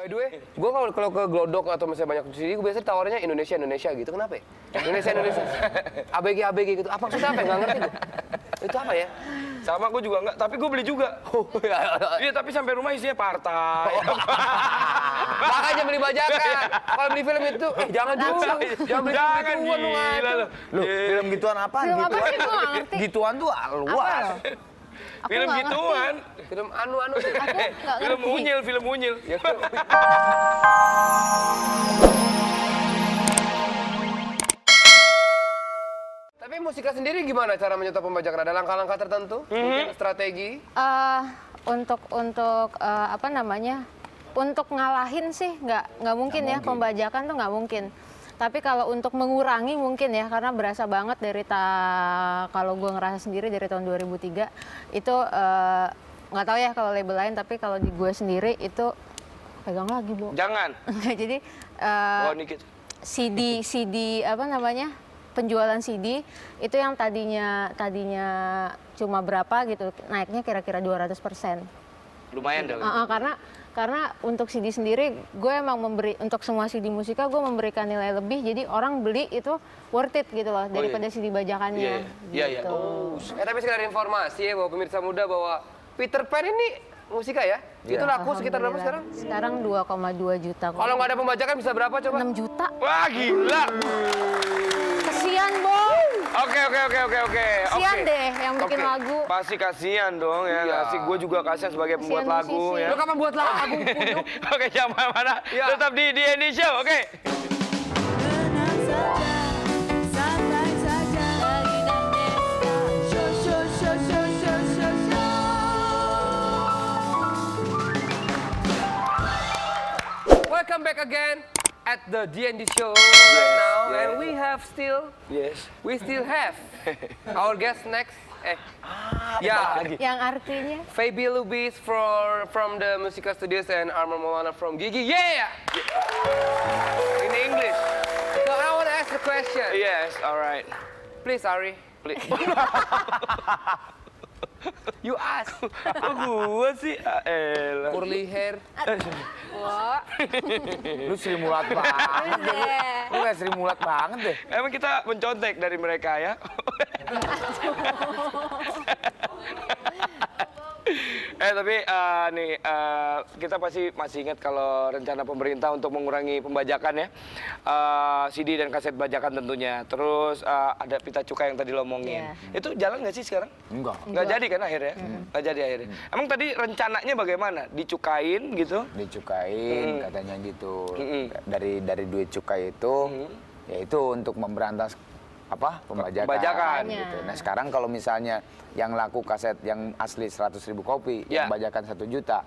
By the way, gue kalau ke Glodok atau misalnya banyak CD, gue biasanya tawarnya Indonesia gitu. Kenapa ya? Indonesia. ABG gitu. Apa maksudnya apa? Nggak ngerti gue. Itu apa ya? Sama gue juga enggak, tapi gue beli juga. Iya, tapi sampai rumah isinya partai. Makanya beli bajakan. Kalau beli film itu, jangan beli film gituan gila lu. Loh, film gituan apa? Film apa sih? Gue nggak ngerti. Gituan tuh luas. Film nggak gituan. Film anu sih. Aku nggak Film ngerti. unyil. Ya, tapi Musika sendiri gimana cara menyetop pembajakan? Ada langkah-langkah tertentu? Mungkin strategi? Untuk apa namanya? Untuk ngalahin sih nggak mungkin ya, pembajakan tuh nggak mungkin. Tapi kalau untuk mengurangi mungkin ya, karena berasa banget dari kalau gue ngerasa sendiri dari tahun 2003 itu nggak tahu ya kalau label lain, tapi kalau di gue sendiri itu pegang lagi, Bo. Jangan. Jadi Oh, dikit. CD apa namanya, penjualan CD itu yang tadinya cuma berapa gitu, naiknya kira-kira 200%. Lumayan dong. Karena untuk CD sendiri gue emang untuk semua CD Musika gue memberikan nilai lebih, jadi orang beli itu worth it gitu loh daripada CD bajakannya. Iya. Gitu. Tapi sekedar informasi ya bahwa pemirsa muda bahwa Peter Pan ini Musika ya? Itu laku sekitar berapa sekarang? Sekarang 2,2 juta. Kalau nggak ada pembajakan bisa berapa coba? 6 juta. Wah, gila. Kesian, Bo. Oke. Kesian deh yang bikin lagu. Pasti kasihan dong ya. Kasih gue juga kasihan sebagai pembuat Kasihan lagu musisi. ya. Lo kapan buat lagu? Puduk? Oke, jangan mana. Tetap di Andy Show, oke. Tenang saja, santai saja. Lagi dan Desta. Show. Welcome back again at the DND show right now, and we still have our guest next. Yang artinya Fabi Lubis from the Musika Studios and Armor Maulana from Gigi. Yeah! In English. So I want to ask the question. Yes, alright. Please, Ari. Please. You ask. Gue sih, elah. Curly hair. Lu Sri Mulat banget deh. Lu kayak Sri Mulat banget deh. Emang kita mencontek dari mereka ya? Tapi kita pasti masih ingat kalau rencana pemerintah untuk mengurangi pembajakan ya, CD dan kaset bajakan tentunya. Terus ada pita cukai yang tadi lo omongin. Itu jalan nggak sih sekarang? Nggak jadi kan akhirnya? Nggak jadi akhirnya. Emang tadi rencananya bagaimana? Dicukain gitu? Dicukain katanya gitu. Dari duit cukai itu, yaitu untuk memberantas pembajakan gitu. Nah sekarang kalau misalnya yang laku kaset yang asli 100.000 kopi, yang bajakan 1 juta,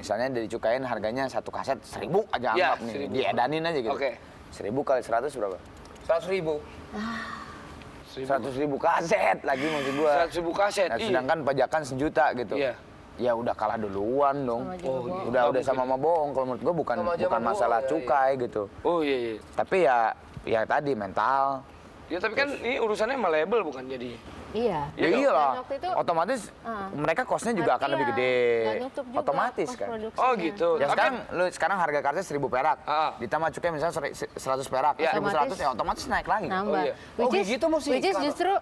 misalnya dicukain harganya satu kaset 1.000 aja anggap nih, diedanin aja gitu. 1.000 kali 100 berapa? 100.000. 100.000 kaset lagi maksud gua. 100.000 kaset. Nah, sedangkan pajakan 1 juta gitu. Ya udah kalah duluan dong. Udah sama bohong kalau menurut gua, bukan masalah cukai gitu. Oh iya. Tapi ya tadi mental. Ya tapi kan ini urusannya sama label bukan jadi. iya. Ya iyalah. Dan waktu itu, otomatis mereka kosnya juga akan lebih gede. nggak nutup juga Otomatis kan. post-produksinya. Oh gitu. Ya sekarang harga kasetnya 1.000 perak. Ditambah cukai misalnya 100 perak, 1.100 ya otomatis naik lagi. Nambah. Oh, gitu Musika. Which is justru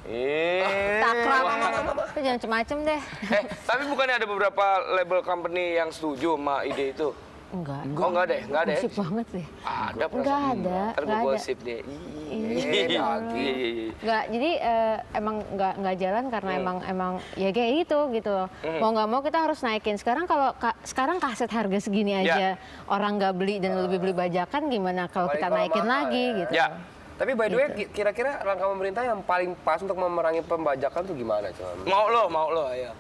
taklak. Itu jangan macem-macem deh. Tapi bukannya ada beberapa label company yang setuju sama ide itu? Enggak. Oh enggak deh. Gosip banget deh. Ada Enggak ada. Ntar gue gosip deh. Enggak, jadi emang enggak jalan karena emang ya kayak gitu loh. Mau nggak mau kita harus naikin. Sekarang sekarang kaset harga segini aja orang nggak beli dan lebih beli bajakan, gimana kalau kita naikin lagi gitu. Tapi by the way, kira-kira langkah pemerintah yang paling pas untuk memerangi pembajakan tuh gimana, Con? Mau lo, ayo.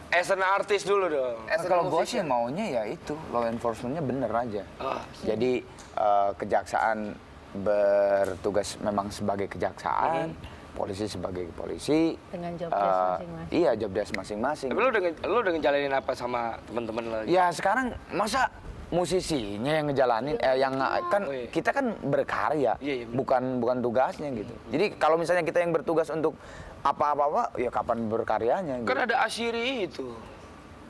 As an artist dulu dong. Kalau gue sih maunya ya itu, law enforcement-nya bener aja. Jadi kejaksaan bertugas memang sebagai kejaksaan, polisi sebagai polisi. Dengan job desk masing-masing. Iya, job desk masing-masing. Tapi lu udah ngejalanin apa sama teman-teman lo? Ya sekarang masa musisinya yang ngejalanin, kita kan berkarya, bukan tugasnya gitu. Jadi kalau misalnya kita yang bertugas untuk apa-apa, ya kapan berkaryanya? Gitu. Kan ada Asyiri itu.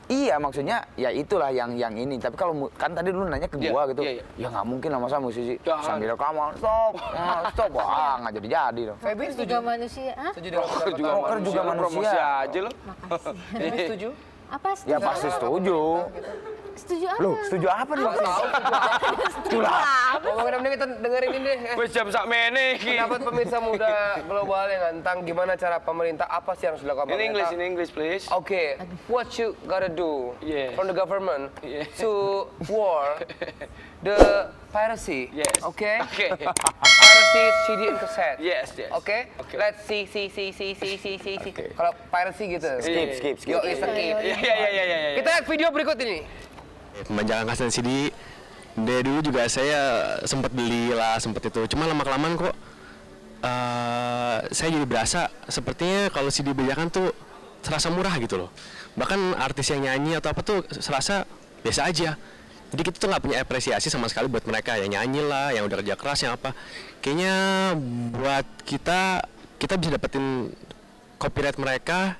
Iya, maksudnya ya itulah yang ini. Tapi kalau kan tadi lu nanya ke gua gitu, ya nggak mungkin lah masa musisi sambil rekaman stop, wah nggak jadi dong. Feby Terus setuju? juga manusia. Hah? Setuju dengan Rocker pendapat Rocker juga manusia. Promosi aja lo. Feby setuju? Apa setuju? Ya pasti setuju. Setuju apa? Lu setuju apa nih? Setuju apa? Ngomongin apa nih, kita dengerin ini deh. Wes jam sak mene iki. Pendapat pemirsa muda global yang tentang gimana cara pemerintah, apa sih yang harus dilakukan In pemerintah? English please. Okay, what you gotta do Yes. from the government Yeah. to war the piracy, Yes. okay? Okay. Piracy CD and cassette. Yes. Okay? Okay. Let's see. Kalau piracy gitu. Skip. Yo, skip. Iya. Kita lihat video berikut ini. Pembajakan kaset CD dari dulu juga saya sempat beli lah, sempat itu. Cuma lama-kelamaan kok saya jadi berasa sepertinya kalau CD bajakan tuh serasa murah gitu loh. Bahkan artis yang nyanyi atau apa tuh serasa biasa aja. Jadi kita tuh nggak punya apresiasi sama sekali buat mereka yang nyanyi lah, yang udah kerja keras, yang apa. Kayaknya buat kita bisa dapetin copyright mereka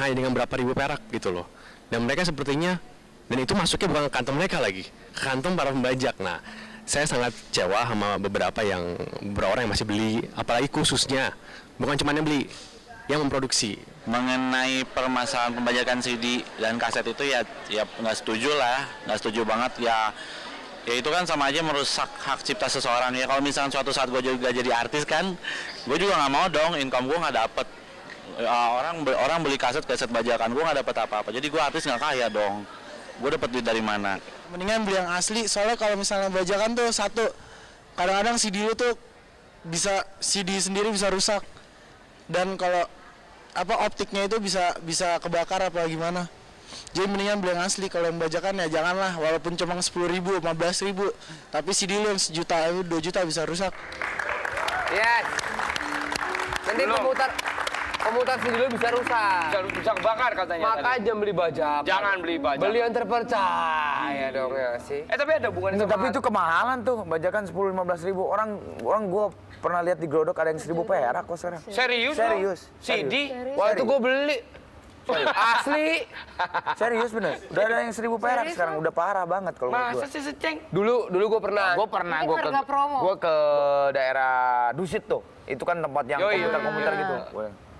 hanya dengan berapa ribu perak gitu loh. Dan mereka sepertinya, dan itu masuknya bukan ke kantong mereka lagi, ke kantong para pembajak. Nah, saya sangat kecewa sama beberapa orang yang masih beli, apalagi khususnya bukan cuma yang beli, yang memproduksi. Mengenai permasalahan pembajakan CD dan kaset itu ya nggak setuju lah, nggak setuju banget ya itu kan sama aja merusak hak cipta seseorang ya. Kalau misalnya suatu saat gue juga jadi artis kan, gue juga nggak mau dong income gue nggak dapet. Orang beli kaset bajakan, gue nggak dapet apa-apa, jadi gue artis nggak kaya dong. Gue dapet duit dari mana? Mendingan beli yang asli, soalnya kalau misalnya bajakan tuh satu, kadang-kadang CD lu tuh CD sendiri bisa rusak, dan kalau optiknya itu bisa kebakar apa gimana. Jadi mendingan beli yang asli. Kalau yang bajakan ya janganlah, walaupun cuma 10.000, 15.000, tapi CD lu yang 1 juta, 2 juta bisa rusak. Yes. Nanti pemutar CD dulu bisa rusak. Bisa kebakar katanya. Makanya jangan beli bajak. Jangan beli bajak. Beli yang terpercaya dong ya sih. Tapi ada hubungannya sama Tapi itu kemahalan tuh, bajakan 10-15 ribu. Orang gue pernah lihat di Glodok ada yang 1.000 perak kok sekarang. Serius? Serius. CD? Wah itu gue beli. Asli. Serius bener. Udah ada yang 1.000 perak sekarang, udah parah banget kalau menurut Masa gue. sih seceng? Dulu gue pernah. Ini harga promo. Gue ke daerah Dusit tuh. Itu kan tempat yang Yoi. komputer-komputer gitu.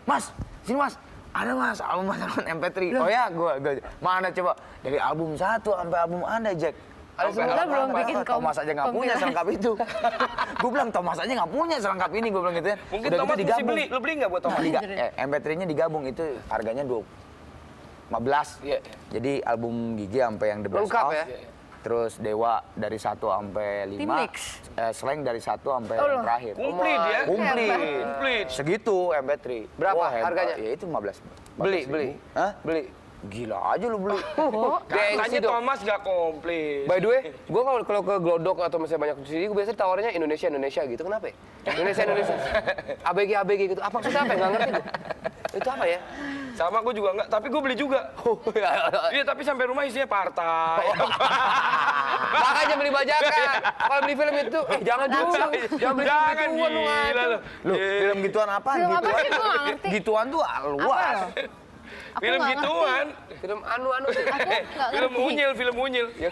Mas, sini mas. Ada mas, album MP3. Oh ya, gue mana coba dari album 1 sampai album Anda, Jack. Ada Kita belum bikin Thomas aja nggak punya selengkap itu. Gue bilang Thomas aja nggak punya selengkap ini, gue bilang gitu ya. Mungkin Udah Thomas gitu mesti beli. Lu beli nggak buat Thomas? MP3-nya digabung itu harganya 15. Iya. Jadi album Gigi sampai yang The Best Lengkap Of. ya? Terus Dewa dari 1 sampai 5. T-Mix. Slang dari 1 sampai yang terakhir. Komplit ya? Komplit. Segitu MP3. Berapa Wah, hebat. harganya? Ya itu 15. Beli. Hah? Beli. Gila aja lu beli. Gengsi Katanya dong. Thomas nggak komplit. By the way, gue kalau ke Glodok atau misalnya banyak CD, gue biasanya tawarnya Indonesia gitu. Kenapa ya? Indonesia. ABG gitu. Apa maksudnya apa ya? Nggak ngerti gue. Itu apa ya? Sama gue juga nggak, tapi gue beli juga. Iya, tapi sampai rumah isinya partai. Makanya beli bajakan. Kalau beli film itu, jangan dulu. Jangan beli Jangan gituan lu, gila ngaco. lu. Lu film gituan apaan? Film apa Gituan. sih? Gua nggak ngerti. Gituan tuh luas. Film nggak gituan. Film anu sih. Nggak Film ngerti. unyil. Ya,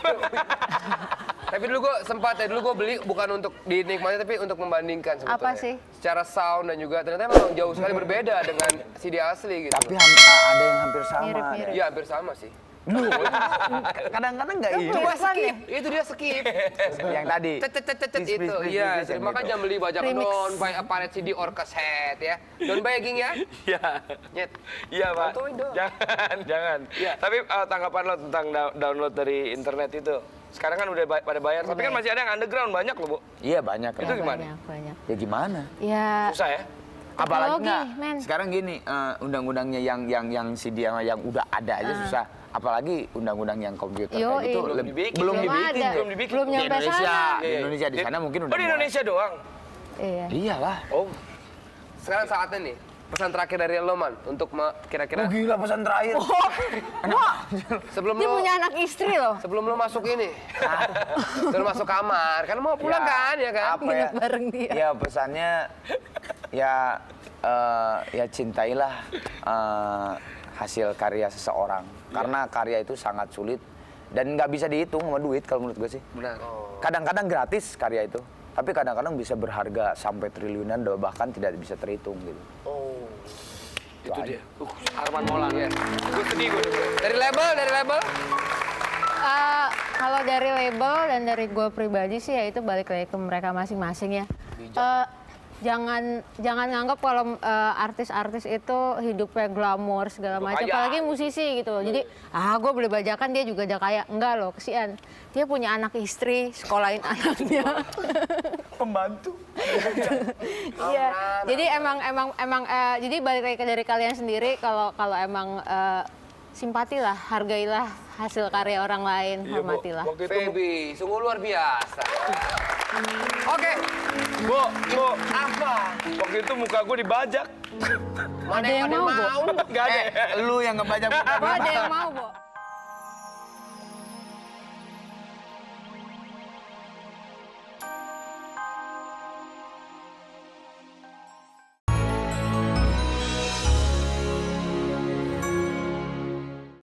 tapi dulu gue sempat gue beli bukan untuk dinikmati tapi untuk membandingkan sebetulnya. Apa sih? Secara sound dan juga ternyata memang jauh sekali berbeda dengan CD asli gitu. Tapi ada yang hampir sama. Mirip-mirip. Iya hampir sama sih. Kadang-kadang nggak itu. Coba Bukan skip. Itu dia skip. Yang tadi. Cet itu. Please, Iya, please, makanya jangan beli bajak Remix. don't buy a pirate CD or cassette ya. Don't buy again ya. Iya. Nyet. Iya, Pak. Contohin dong. Jangan. Iya. Tapi tanggapan lo tentang download dari internet itu. Sekarang kan udah pada bayar, tapi kan masih ada yang underground banyak loh, Bu. Iya banyak. Itu gimana? Banyak. Ya gimana? Ya, Susah ya? Apalagi Teknologi, nggak, men. sekarang gini, undang-undangnya yang CD sama yang udah ada aja susah. Apalagi undang-undang yang komputer Yoi. kayak gitu Belum dibikin. belum Belum dibikin. ada. tuh. Belum dibikin. Belum Di nyampe Indonesia, sana. di Indonesia di sana mungkin udah. Oh, di Indonesia doang? Iya. Iyalah. Oh. Sekarang saatnya nih. Pesan terakhir dari lo, Man, untuk kira-kira Gila pesan terakhir. sebelum Dia lo punya anak istri loh. sebelum lo masuk ini. Sebelum masuk kamar. Kan mau pulang kan ya kan? Apa ya? Nginep bareng dia. Ya pesannya ya cintailah hasil karya seseorang. Karena karya itu sangat sulit dan nggak bisa dihitung sama duit kalau menurut gue sih. Benar. Kadang-kadang gratis karya itu, tapi kadang-kadang bisa berharga sampai triliunan bahkan tidak bisa terhitung gitu. Itu dia. Arman Maulana. Gue sedih gue. Dari label. Kalau dari label dan dari gue pribadi sih ya itu balik lagi ke mereka masing-masing ya. Jangan nganggap kalau artis-artis itu hidupnya glamor segala macam, apalagi musisi gitu. Jadi gue beli bajakan dia juga udah kaya. Enggak loh, kesian. Dia punya anak istri, sekolahin anaknya. Pembantu. Iya. Jadi emang jadi balik lagi ke dari kalian sendiri kalau emang simpatilah, hargailah hasil karya orang lain, hormatilah. Waktu itu Baby, sungguh luar biasa. Oke, Bu, apa? waktu itu muka gue dibajak. Mana Ada yang mau, Bo? Gak ada. Lu yang ngebajak Oh, ada yang mau, Bo?